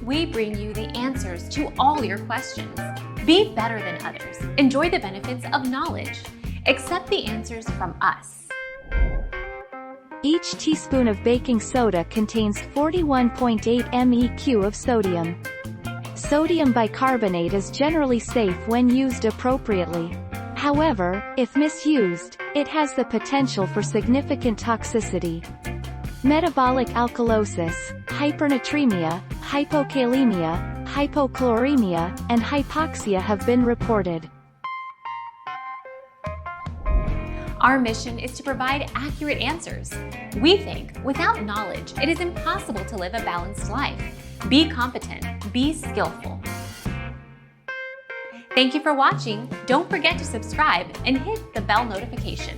we bring you the answers to all your questions. Be better than others. Enjoy the benefits of knowledge. Accept the answers from us. Each teaspoon of baking soda contains 41.8 MEq of sodium. Sodium bicarbonate is generally safe when used appropriately. However, if misused, it has the potential for significant toxicity. Metabolic alkalosis, hypernatremia, hypokalemia, hypochloremia, and hypoxia have been reported. Our mission is to provide accurate answers. We think without knowledge, it is impossible to live a balanced life. Be competent, be skillful. Thank you for watching. Don't forget to subscribe and hit the bell notification.